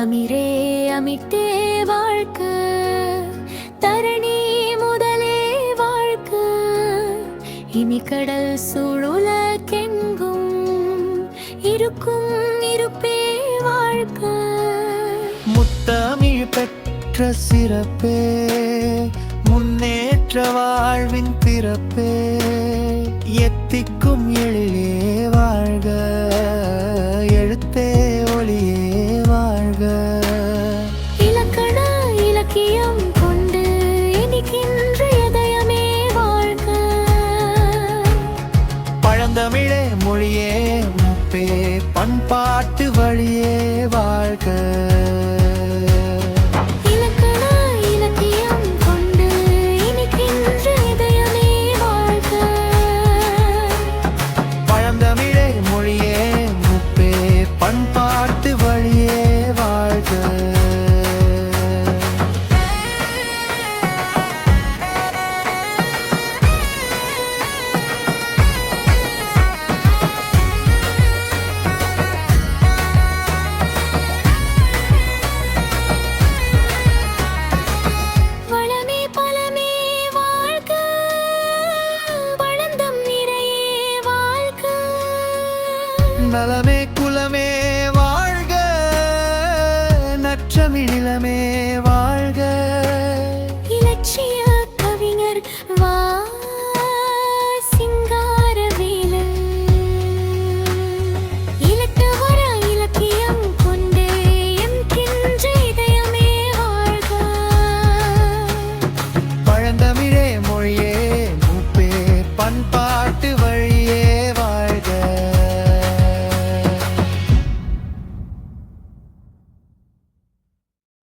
அமிரே அமிட்டே வாழ்க, தரணி முதலே வாழ்க, இனிக்கடல் சூழுலகெங்கும் இருக்கும் இருப்பே வாழ்க. முத்தமிழ் பெற்ற சிறப்பே, முன்னேற்ற வாழ்வின் பிறப்பே, எத்திக்கும் எழிலே வாழ்க, எழுத்தே ஒளியே வாழ்க. இலக்கண இலக்கியம் கொண்டு இனிக்கின்ற இதயமே வாழ்க, பழந்தமிழே மொழியே முப்பே, பண்பாட்டு வழியே வாழ்க. இலக்கண இலக்கியம் கொண்டு இனிக்கின்ற இதயமே வாழ்க, பழந்தமிழே மொழியே முப்பே, பண்பாட்டு வழியே வாழ்க. வளமே பலமே வாழ்க, வளர்ந்தம் நிறையே வாழ்க, நலமே குலமே வாழ்க, நற்றமிழிலமே வாழ்க.